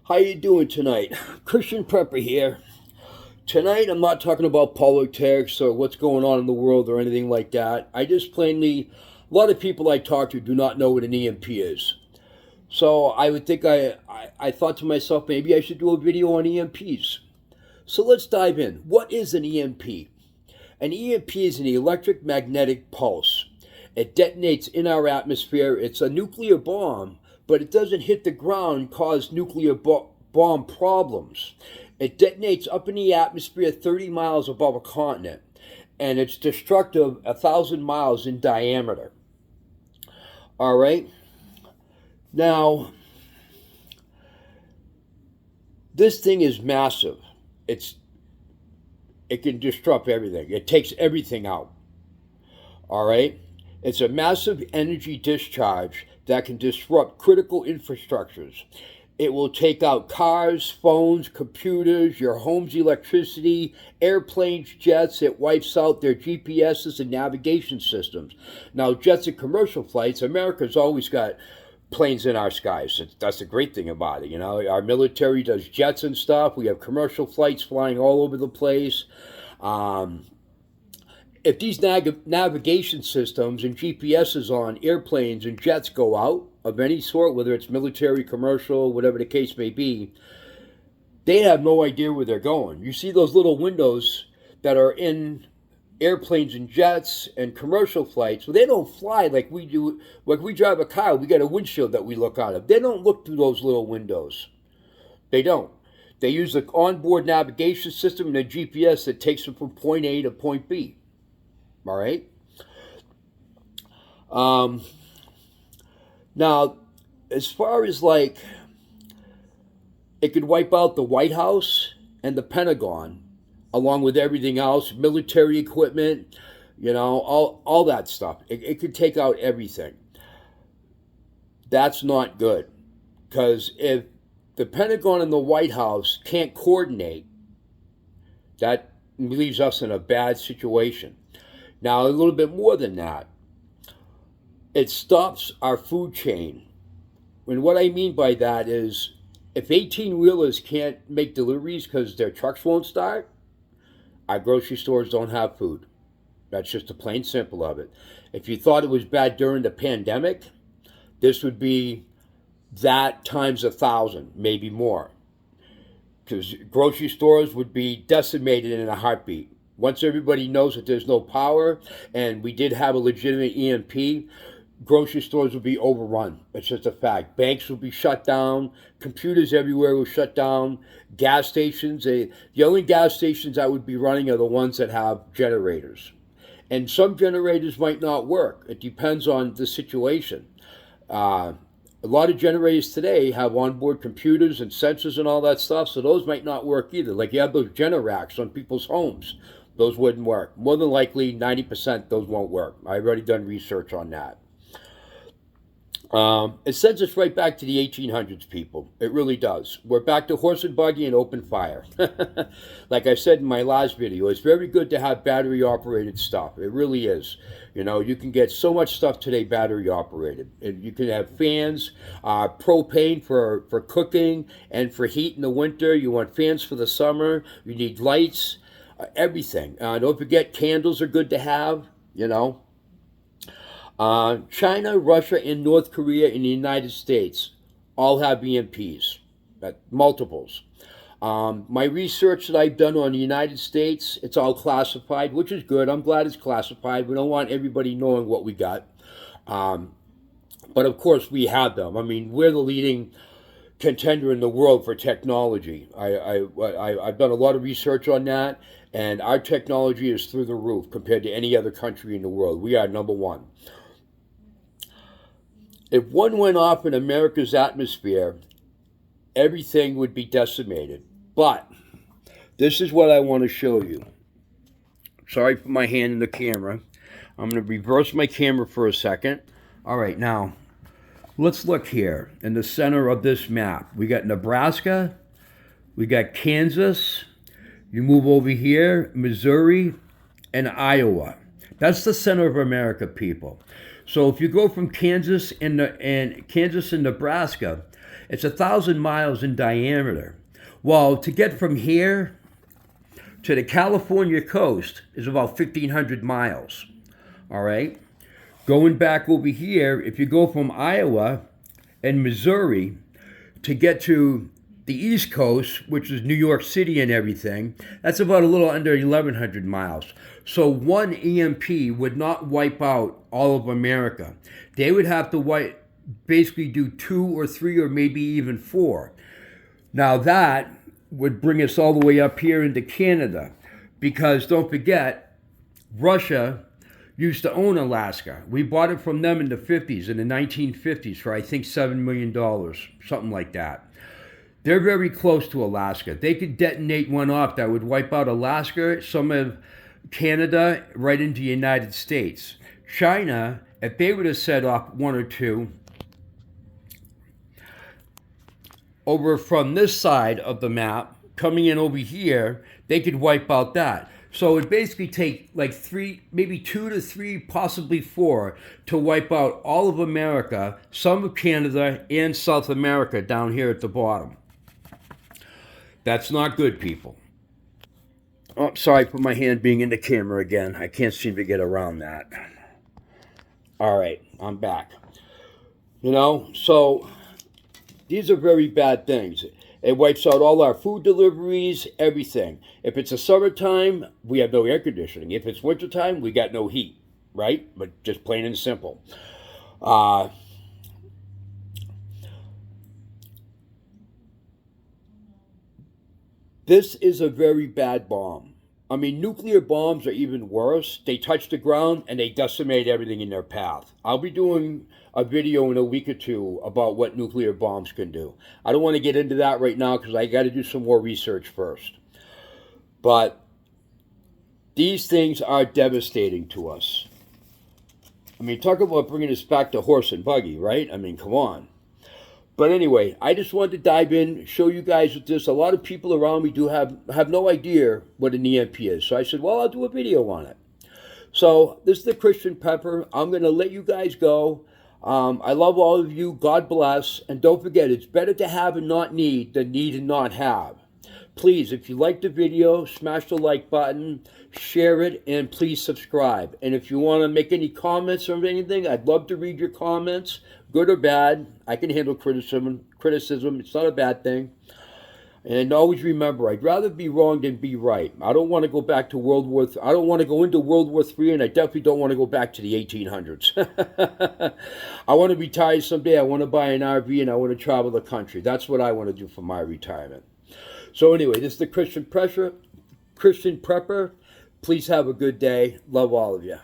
How you doing tonight? Christian Prepper here. Tonight I'm not talking about politics or what's going on in the world or anything like that. I just plainly, a lot of people I talk to do not know what an E.M.P is. So I would think I thought to myself maybe I should do a video on EMPs. So let's dive in. What is an EMP? An EMP is an electric magnetic pulse. It detonates in our atmosphere. It's a nuclear bomb, but it doesn't hit the ground and cause nuclear bomb problems. It detonates up in the atmosphere 30 miles above a continent, and it's destructive 1,000 miles in diameter. All right? Now, this thing is massive. It can disrupt everything. It takes everything out. All right? It's a massive energy discharge that can disrupt critical infrastructures. It will take out cars, phones, computers, your home's electricity, airplanes, jets. It wipes out their GPSs and navigation systems. Now, jets and commercial flights, America's always got planes in our skies. That's the great thing about it. You know, our military does jets and stuff. We have commercial flights flying all over the place. If these navigation systems and GPSs on airplanes and jets go out of any sort, whether it's military, commercial, whatever the case may be, they have no idea where they're going. You see those little windows that are in airplanes and jets and commercial flights, well, they don't fly like we do. Like we drive a car, we got a windshield that we look out of. They don't look through those little windows. They don't. They use the onboard navigation system and a GPS that takes them from point A to point B. All right? Now, as far as like, it could wipe out the White House and the Pentagon, along with everything else, military equipment, you know, all that stuff. It could take out everything. That's not good. Because if the Pentagon and the White House can't coordinate, that leaves us in a bad situation. Now, a little bit more than that. It stops our food chain. And what I mean by that is, if 18-wheelers can't make deliveries because their trucks won't start, our grocery stores don't have food. That's just the plain simple of it. If you thought it was bad during the pandemic, this would be that times 1,000, maybe more. Because grocery stores would be decimated in a heartbeat. Once everybody knows that there's no power, and we did have a legitimate E.M.P., grocery stores will be overrun. It's just a fact. Banks will be shut down. Computers everywhere will shut down. Gas stations, the only gas stations that would be running are the ones that have generators. And some generators might not work. It depends on the situation. A lot of generators today have onboard computers and sensors and all that stuff, so those might not work either. Like you have those Generacs on people's homes. Those wouldn't work. More than likely, 90% those won't work. I've already done research on that. It sends us right back to the 1800s, people. It really does. We're back to horse and buggy and open fire. Like I said in my last video, it's very good to have battery-operated stuff. It really is. You know, you can get so much stuff today battery-operated. You can have fans, propane for cooking and for heat in the winter. You want fans for the summer. You need lights, everything. Don't forget, candles are good to have, you know. China, Russia, and North Korea and the United States all have EMPs, multiples. My research that I've done on the United States, it's all classified, which is good. I'm glad it's classified. We don't want everybody knowing what we got. But of course, we have them. I mean, we're the leading contender in the world for technology. I've done a lot of research on that, and our technology is through the roof compared to any other country in the world. We are number one. If one went off in America's atmosphere, everything would be decimated. But this is what I want to show you. Sorry for my hand in the camera. I'm going to reverse my camera for a second. All right, now, let's look here in the center of this map. We got Nebraska. We got Kansas. You move over here, Missouri, and Iowa. That's the center of America, people. So if you go from Kansas and Nebraska, It's 1,000 miles in diameter. Well, to get from here to the California coast is about 1,500 miles. All right? Going back over here, if you go from Iowa and Missouri to get to the East Coast, which is New York City and everything, that's about a little under 1,100 miles. So one E.M.P would not wipe out all of America. They would have to basically do 2 or 3 or maybe even 4. Now that would bring us all the way up here into Canada, because don't forget, Russia used to own Alaska. We bought it from them in the 50s, in the 1950s, for I think $7 million, something like that. They're very close to Alaska. They could detonate one off that would wipe out Alaska, some of Canada, right into the United States. China, if they were to set off 1 or 2 over from this side of the map, coming in over here, they could wipe out that. So it basically take like 3, maybe 2 to 3, possibly 4 to wipe out all of America, some of Canada, and South America down here at the bottom. That's not good, people. Oh, sorry for my hand being in the camera again. I can't seem to get around that. All right, I'm back. So these are very bad things. It wipes out all our food deliveries, everything. If it's a summertime, we have no air conditioning. If it's wintertime, we got no heat, right? But just plain and simple. This is a very bad bomb. I mean, nuclear bombs are even worse. They touch the ground and they decimate everything in their path. I'll be doing a video in a week or 2 about what nuclear bombs can do. I don't want to get into that right now because I got to do some more research first. But these things are devastating to us. I mean, talk about bringing us back to horse and buggy, right? I mean, come on. But anyway, I just wanted to dive in, show you guys with this. A lot of people around me do have no idea what an E.M.P is. So I said, well, I'll do a video on it. So this is the Christian Pepper. I'm going to let you guys go. I love all of you. God bless. And don't forget, it's better to have and not need than need and not have. Please, if you like the video, smash the like button, share it, and please subscribe. And if you want to make any comments or anything, I'd love to read your comments, good or bad. I can handle criticism. It's not a bad thing. And always remember, I'd rather be wrong than be right. I don't want to go back to I don't want to go into World War III, and I definitely don't want to go back to the 1800s. I want to retire someday. I want to buy an RV, and I want to travel the country. That's what I want to do for my retirement. So anyway, this is the Christian Prepper. Please have a good day. Love all of you.